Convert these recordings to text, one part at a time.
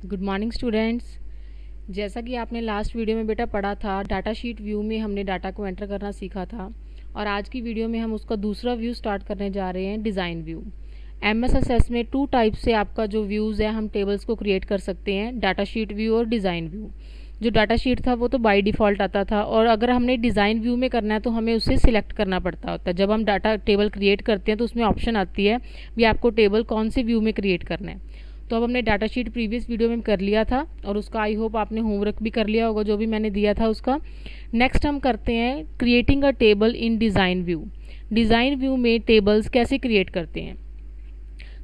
Good morning students. जैसा कि आपने लास्ट वीडियो में बेटा पढ़ा था, डाटा शीट व्यू में हमने डाटा को एंटर करना सीखा था और आज की वीडियो में हम उसका दूसरा व्यू स्टार्ट करने जा रहे हैं, डिज़ाइन व्यू। एमएसएसएस में 2 टाइप से आपका जो व्यूज़ है हम टेबल्स को क्रिएट कर सकते हैं, डाटा शीट व्यू और डिज़ाइन व्यू। जो डाटा शीट था वो तो बाय डिफ़ॉल्ट आता था और अगर हमने डिज़ाइन व्यू में करना है तो हमें उसे सिलेक्ट करना पड़ता होता है। जब हम डाटा टेबल क्रिएट करते हैं तो उसमें ऑप्शन आती है भी आपको टेबल कौन से व्यू में क्रिएट करना है। तो अब हमने डाटा शीट प्रीवियस वीडियो में कर लिया था और उसका आई होप आपने होमवर्क भी कर लिया होगा जो भी मैंने दिया था उसका। नेक्स्ट हम करते हैं creating a table in design view. Design view में टेबल्स कैसे क्रिएट करते हैं।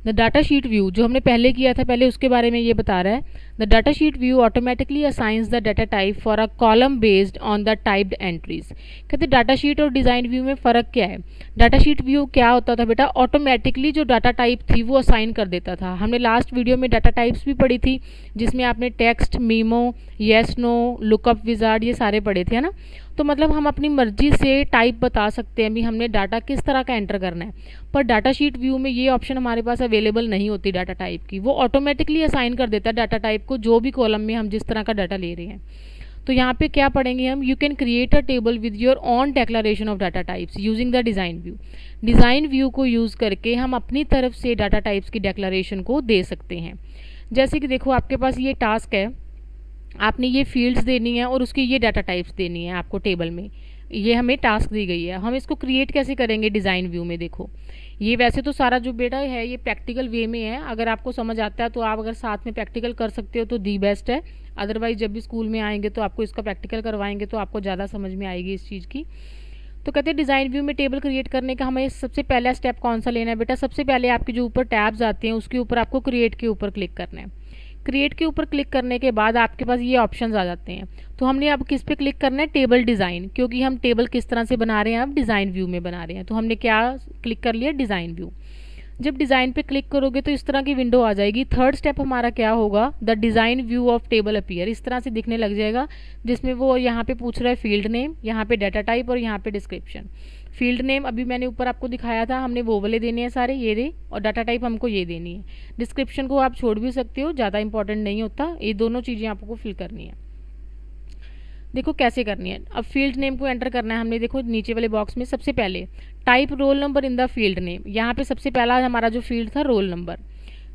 द डाटा शीट व्यू जो हमने पहले किया था, पहले उसके बारे में ये बता रहा है। The data sheet view automatically assigns the data type for a column based on the typed entries. कहते डाटा शीट और डिज़ाइन व्यू में फ़र्क क्या है। डाटा शीट व्यू क्या होता था बेटा, ऑटोमेटिकली जो डाटा टाइप थी वो असाइन कर देता था। हमने लास्ट वीडियो में डाटा टाइप्स भी पढ़ी थी जिसमें आपने text, memo, yes no, lookup wizard ये सारे पढ़े थे, है ना। तो मतलब हम अपनी मर्जी से टाइप बता सकते हैं भी हमने डाटा किस तरह का एंटर करना है, पर डाटा शीट व्यू में ये ऑप्शन हमारे पास अवेलेबल नहीं होती डाटा टाइप की। वो ऑटोमेटिकली असाइन कर देता है डाटा टाइप को जो भी कॉलम में हम जिस तरह का डाटा ले रहे हैं। तो यहाँ पे क्या पढ़ेंगे हम, you can create a table with your on declaration of data types using the design view. Design view को यूज़ करके हम अपनी तरफ से डाटा टाइप्स की डिक्लेरेशन को दे सकते हैं। जैसे कि देखो आपके पास ये टास्क है, आपने ये फील्ड्स देनी है और उसकी ये डाटा टाइप्स देनी है आपको टेबल में। ये हमें टास्क दी गई है, हम इसको क्रिएट कैसे करेंगे डिज़ाइन व्यू में। देखो ये वैसे तो सारा जो बेटा है ये प्रैक्टिकल वे में है, अगर आपको समझ आता है तो आप अगर साथ में प्रैक्टिकल कर सकते हो तो दी बेस्ट है। अदरवाइज जब भी स्कूल में आएंगे तो आपको इसका प्रैक्टिकल करवाएंगे तो आपको ज़्यादा समझ में आएगी इस चीज़ की। तो कहते हैं डिज़ाइन व्यू में टेबल क्रिएट करने का हमें सबसे पहला स्टेप कौन सा लेना है बेटा, सबसे पहले आपके जो ऊपर टैब्स आते हैं उसके ऊपर आपको क्रिएट के ऊपर क्लिक करना है। क्रिएट के ऊपर क्लिक करने के बाद आपके पास ये ऑप्शंस आ जाते हैं। तो हमने अब किस पे क्लिक करना है, टेबल डिज़ाइन, क्योंकि हम टेबल किस तरह से बना रहे हैं, अब डिज़ाइन व्यू में बना रहे हैं। तो हमने क्या क्लिक कर लिया, डिज़ाइन व्यू। जब डिज़ाइन पे क्लिक करोगे तो इस तरह की विंडो आ जाएगी। थर्ड स्टेप हमारा क्या होगा, the design view of table appear, इस तरह से दिखने लग जाएगा जिसमें वो यहाँ पे पूछ रहा है फील्ड नेम, यहाँ पे डाटा टाइप और यहाँ पे डिस्क्रिप्शन। फील्ड नेम अभी मैंने ऊपर आपको दिखाया था, हमने वो वाले देने हैं सारे ये रे, और डाटा टाइप हमको ये देनी है। डिस्क्रिप्शन को आप छोड़ भी सकते हो, ज़्यादा इंपॉर्टेंट नहीं होता, ये दोनों चीज़ें आपको फिल करनी है। देखो कैसे करनी है। अब फील्ड नेम को एंटर करना है हमने, देखो नीचे वाले बॉक्स में सबसे पहले type roll number in the field name, यहाँ पे सबसे पहला हमारा जो फील्ड था रोल नंबर।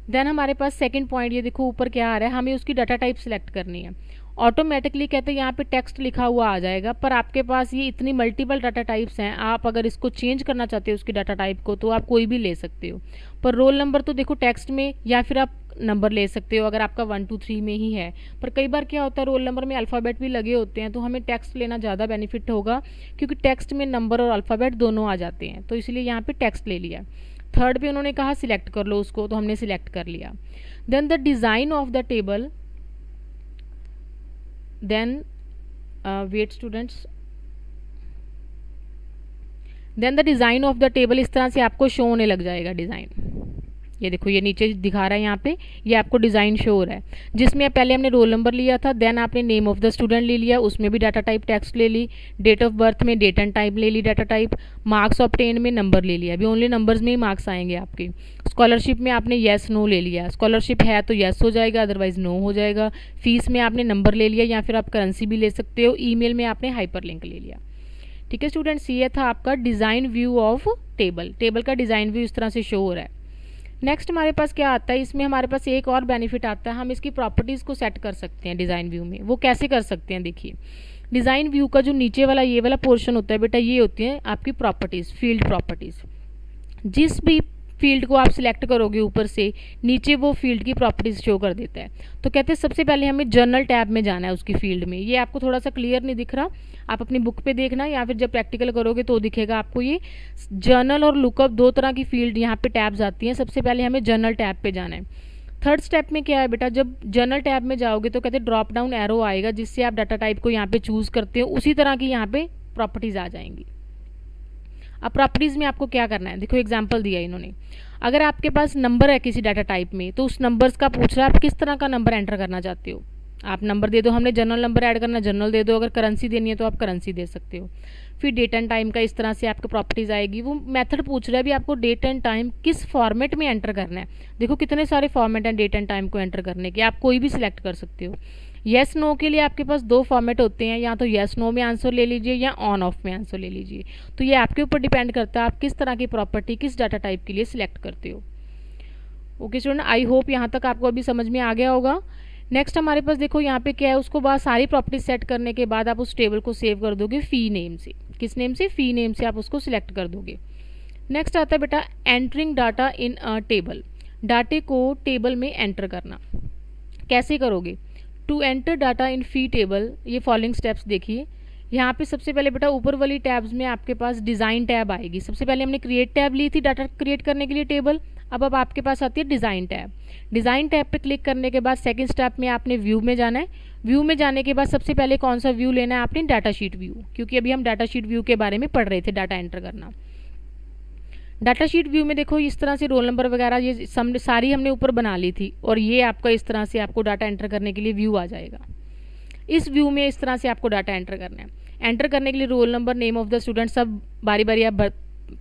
देन हमारे पास सेकंड पॉइंट, ये देखो ऊपर क्या आ रहा है, हमें उसकी डाटा टाइप सिलेक्ट करनी है। ऑटोमेटिकली कहते हैं यहाँ पे टेक्स्ट लिखा हुआ आ जाएगा, पर आपके पास ये इतनी मल्टीपल डाटा टाइप्स हैं, आप अगर इसको चेंज करना चाहते हो उसकी डाटा टाइप को तो आप कोई भी ले सकते हो। पर रोल नंबर तो देखो टेक्स्ट में, या फिर आप नंबर ले सकते हो अगर आपका 1 2 3 में ही है। पर कई बार क्या होता है रोल नंबर में अल्फ़ाबेट भी लगे होते हैं, तो हमें टेक्स्ट लेना ज़्यादा बेनिफिट होगा क्योंकि टेक्स्ट में नंबर और अल्फ़ाबेट दोनों आ जाते हैं, तो इसलिए यहाँ पे टेक्स्ट ले लिया। थर्ड पे उन्होंने कहा सिलेक्ट कर लो उसको, तो हमने सिलेक्ट कर लिया। Then the design of the table, then wait students, then the design of the table इस तरह से आपको शो होने लग जाएगा डिज़ाइन। ये देखो ये नीचे दिखा रहा है यहाँ पे, ये आपको डिज़ाइन शो हो रहा है जिसमें पहले हमने रोल नंबर लिया था, देन आपने नेम ऑफ द स्टूडेंट ले लिया, उसमें भी डाटा टाइप टेक्स्ट ले ली, डेट ऑफ बर्थ में डेट एंड टाइप ले ली डाटा टाइप, मार्क्स ऑब्टेन में नंबर ले लिया, अभी ओनली नंबर्स में ही मार्क्स आएंगे आपके। स्कॉलरशिप में आपने येस नो ले लिया, स्कॉलरशिप है तो येस हो जाएगा अदरवाइज नो हो जाएगा। फीस में आपने नंबर ले लिया या फिर आप करेंसी भी ले सकते हो। ईमेल में आपने हाइपर लिंक ले लिया। ठीक है स्टूडेंट्स, ये था आपका design view of table. Table का डिज़ाइन व्यू इस तरह से शो हो रहा है। नेक्स्ट हमारे पास क्या आता है, इसमें हमारे पास एक और बेनिफिट आता है, हम इसकी प्रॉपर्टीज़ को सेट कर सकते हैं डिज़ाइन व्यू में। वो कैसे कर सकते हैं, देखिए डिज़ाइन व्यू का जो नीचे वाला ये वाला पोर्शन होता है बेटा, ये होती है आपकी प्रॉपर्टीज़, फील्ड प्रॉपर्टीज़। जिस भी फील्ड को आप सिलेक्ट करोगे ऊपर से नीचे वो फील्ड की प्रॉपर्टीज शो कर देता है। तो कहते हैं सबसे पहले हमें जर्नल टैब में जाना है उसकी फील्ड में। ये आपको थोड़ा सा क्लियर नहीं दिख रहा, आप अपनी बुक पे देखना या फिर जब प्रैक्टिकल करोगे तो दिखेगा आपको। ये जर्नल और लुकअप दो तरह की फील्ड यहाँ पे टैब्स आती हैं। सबसे पहले हमें जर्नल टैब पे जाना है। थर्ड स्टेप में क्या है बेटा, जब जर्नल टैब में जाओगे तो कहते हैं ड्रॉप डाउन एरो आएगा जिससे आप डाटा टाइप को यहाँ पे चूज करते हो, उसी तरह की यहाँ पे प्रॉपर्टीज आ जाएंगी। अब प्रॉपर्टीज में आपको क्या करना है, देखो एग्जांपल दिया इन्होंने। अगर आपके पास नंबर है किसी डाटा टाइप में तो उस नंबर्स का पूछ रहा है आप किस तरह का नंबर एंटर करना चाहते हो। आप नंबर दे दो, हमने जनरल नंबर ऐड करना, जनरल दे दो, अगर करेंसी देनी है तो आप करेंसी दे सकते हो। फिर डेट एंड टाइम का इस तरह से आपको प्रॉपर्टीज आएगी। वो मेथड पूछ रहा है भी आपको डेट एंड टाइम किस फॉर्मेट में एंटर करना है। देखो कितने सारे फॉर्मेट हैं डेट एंड टाइम को एंटर करने के, आप कोई भी सिलेक्ट कर सकते हो। येस नो के लिए आपके पास दो फॉर्मेट होते हैं, या तो येस नो में आंसर ले लीजिए या ऑन ऑफ में आंसर ले लीजिए। तो ये आपके ऊपर डिपेंड करता है आप किस तरह की प्रॉपर्टी किस डाटा टाइप के लिए सिलेक्ट करते हो। ओके स्टूडेंट, आई होप यहाँ तक आपको अभी समझ में आ गया होगा। नेक्स्ट हमारे पास देखो यहाँ पे क्या है, उसको बाद सारी प्रॉपर्टी सेट करने के बाद आप उस टेबल को सेव कर दोगे फी नेम से। किस नेम से? फी नेम से आप उसको सिलेक्ट कर दोगे। नेक्स्ट आता है बेटा entering data in a table. डाटे को टेबल में एंटर करना कैसे करोगे? To enter data in the table, ये फॉलोइंग स्टेप्स देखिए। यहाँ पे सबसे पहले बेटा ऊपर वाली टैब्स में आपके पास डिज़ाइन टैब आएगी। सबसे पहले हमने क्रिएट टैब ली थी डाटा क्रिएट करने के लिए टेबल, अब आपके पास आती है डिज़ाइन टैब। डिज़ाइन टैब पे क्लिक करने के बाद सेकंड स्टेप में आपने व्यू में जाना है। व्यू में जाने के बाद सबसे पहले कौन सा व्यू लेना है आपने? डाटा शीट व्यू, क्योंकि अभी हम डाटा शीट व्यू के बारे में पढ़ रहे थे, डाटा एंटर करना। डाटा शीट व्यू में देखो इस तरह से रोल नंबर वगैरह ये सारी हमने ऊपर बना ली थी, और ये आपका इस तरह से आपको डाटा एंटर करने के लिए व्यू आ जाएगा। इस व्यू में इस तरह से आपको डाटा एंटर करना है। एंटर करने के लिए roll number, name of the student सब बारी बारी आप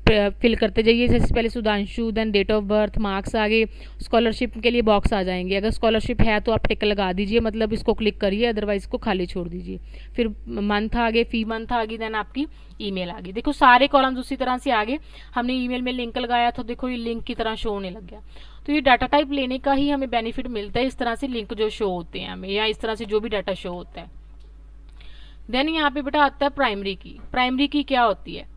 फिल करते जाइए। जैसे पहले Sudhanshu, then date of birth, marks आगे, स्कॉलरशिप के लिए बॉक्स आ जाएंगे। अगर स्कॉलरशिप है तो आप टिक लगा दीजिए, मतलब इसको क्लिक करिए, अदरवाइज इसको खाली छोड़ दीजिए। फिर मंथ आगे, फी मंथ आगे, देन आपकी ईमेल आ गई। देखो सारे कॉलम्स उसी तरह से आगे। हमने ईमेल में लिंक लगाया तो देखो ये लिंक की तरह शो होने लग गया। तो ये डाटा टाइप लेने का ही हमें बेनिफिट मिलता है, इस तरह से लिंक जो शो होते हैं हमें, या इस तरह से जो भी डाटा शो होता है। देन यहाँ पे बेटा आता है प्राइमरी की। प्राइमरी की क्या होती है?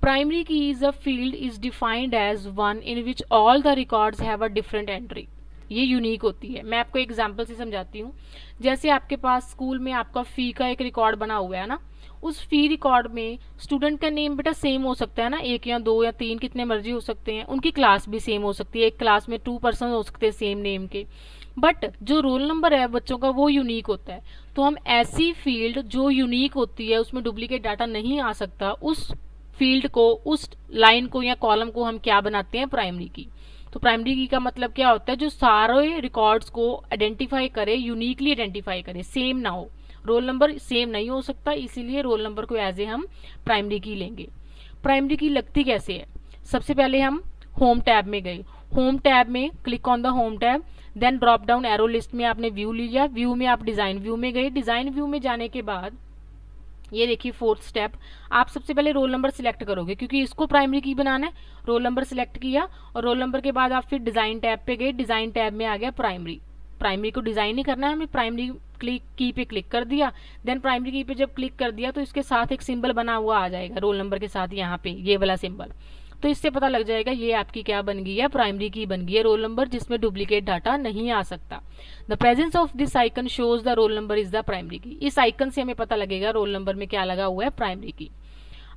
Primary key is a field is defined as one in which all the records have a different entry. ये यूनिक होती है। मैं आपको एग्जांपल से समझाती हूँ। जैसे आपके पास स्कूल में आपका फी का एक रिकॉर्ड बना हुआ है ना, उस फी रिकॉर्ड में स्टूडेंट का नेम बेटा सेम हो सकता है ना, एक या दो या तीन कितने मर्जी हो सकते हैं। उनकी क्लास भी सेम हो सकती है, एक क्लास में 2 पर्सन हो सकते हैं सेम नेम के, बट जो रोल नंबर है बच्चों का वो यूनिक होता है। तो हम ऐसी फील्ड जो यूनिक होती है, उसमें डुप्लीकेट डाटा नहीं आ सकता, उस फील्ड को, उस लाइन को या कॉलम को हम क्या बनाते हैं? प्राइमरी की। तो प्राइमरी की का मतलब क्या होता है? जो सारे रिकॉर्ड्स को आइडेंटिफाई करे, यूनिकली आइडेंटिफाई करे, सेम ना हो। रोल नंबर सेम नहीं हो सकता, इसीलिए रोल नंबर को एज ए हम प्राइमरी की लेंगे। प्राइमरी की लगती कैसे है? सबसे पहले हम होम टैब में गए। होम टैब में click on the home tab, then drop down arrow list में आपने व्यू लिया। व्यू में आप डिजाइन व्यू में गए। डिजाइन व्यू में जाने के बाद ये देखिए फोर्थ स्टेप, आप सबसे पहले रोल नंबर सिलेक्ट करोगे, क्योंकि इसको प्राइमरी की बनाना है। रोल नंबर सिलेक्ट किया, और रोल नंबर के बाद आप फिर डिजाइन टैब पे गए। डिजाइन टैब में आ गया प्राइमरी। प्राइमरी को डिजाइन ही करना है हमें, प्राइमरी की पे क्लिक कर दिया। देन प्राइमरी की पे जब क्लिक कर दिया तो इसके साथ एक सिंबल बना हुआ आ जाएगा रोल नंबर के साथ, यहाँ पे ये वाला सिंबल। तो इससे पता लग जाएगा ये आपकी क्या बन गई है? प्राइमरी की बन गई है, रोल नंबर जिसमें डुप्लीकेट डाटा नहीं आ सकता। The presence of this icon shows the roll number is the primary की। इस आइकन से हमें पता लगेगा रोल नंबर में क्या लगा हुआ है? प्राइमरी की।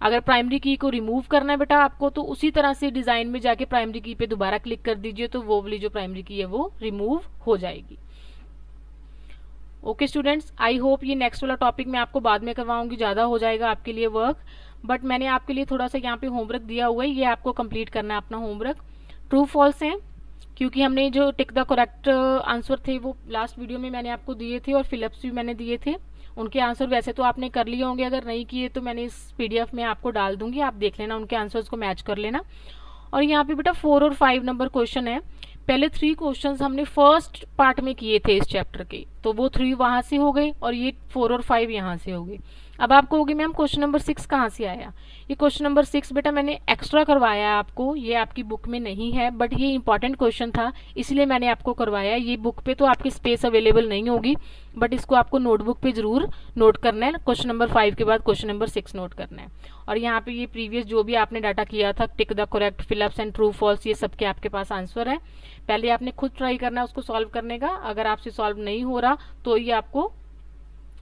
अगर प्राइमरी की को रिमूव करना है बेटा आपको, तो उसी तरह से डिजाइन में जाके प्राइमरी की पे दोबारा क्लिक कर दीजिए, तो वो वाली जो प्राइमरी की है वो रिमूव हो जाएगी। ओके स्टूडेंट्स, आई होप ये नेक्स्ट वाला टॉपिक मैं आपको बाद में करवाऊंगी, ज्यादा हो जाएगा आपके लिए वर्क, बट मैंने आपके लिए थोड़ा सा यहाँ पे होमवर्क दिया हुआ है, ये आपको कंप्लीट करना है अपना होमवर्क। ट्रू फॉल्स है, क्योंकि हमने जो टिक द करेक्ट आंसर थे वो लास्ट वीडियो में मैंने आपको दिए थे, और फिलअप्स भी मैंने दिए थे। उनके आंसर वैसे तो आपने कर लिए होंगे, अगर नहीं किए तो मैंने इस PDF में आपको डाल दूंगी, आप देख लेना, उनके आंसर्स को मैच कर लेना। और यहाँ पे बेटा 4 और 5 नंबर क्वेश्चन है। पहले 3 क्वेश्चंस हमने फर्स्ट पार्ट में किए थे इस चैप्टर के, तो वो 3 वहां से हो गए, और ये 4 और 5 यहाँ से हो गए। अब आप कहोगे मैम क्वेश्चन नंबर 6 कहाँ से आया? ये क्वेश्चन नंबर 6 बेटा मैंने एक्स्ट्रा करवाया है आपको, ये आपकी बुक में नहीं है, बट ये इंपॉर्टेंट क्वेश्चन था इसलिए मैंने आपको करवाया। ये बुक पे तो आपकी स्पेस अवेलेबल नहीं होगी, बट इसको आपको नोटबुक पे जरूर नोट करना है। क्वेश्चन नंबर 5 के बाद क्वेश्चन नंबर 6 नोट करना है। और यहाँ पे ये प्रीवियस जो भी आपने डाटा किया था, tick the correct, fill ups and true false, ये सबके आपके पास आंसर है। पहले आपने खुद ट्राई करना है उसको सॉल्व करने का, अगर आपसे सॉल्व नहीं हो रहा तो ये आपको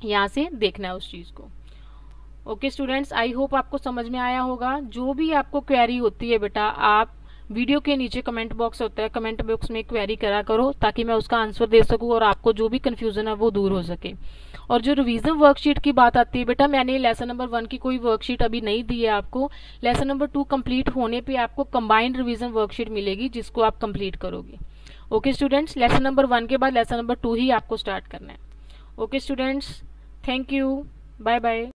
यहाँ से देखना है उस चीज को। ओके स्टूडेंट्स, आई होप आपको समझ में आया होगा। जो भी आपको क्वेरी होती है बेटा, आप वीडियो के नीचे कमेंट बॉक्स होता है, कमेंट बॉक्स में क्वेरी करा करो, ताकि मैं उसका आंसर दे सकूं और आपको जो भी कंफ्यूजन है वो दूर हो सके। और जो रिवीजन वर्कशीट की बात आती है बेटा, मैंने लेसन नंबर 1 की कोई वर्कशीट अभी नहीं दी है आपको। लेसन नंबर 2 कंप्लीट होने पे आपको कंबाइंड रिवीजन वर्कशीट मिलेगी, जिसको आप कंप्लीट करोगे। ओके स्टूडेंट्स, लेसन नंबर 1 के बाद लेसन नंबर 2 ही आपको स्टार्ट करना है। Okay students, thank you, bye bye.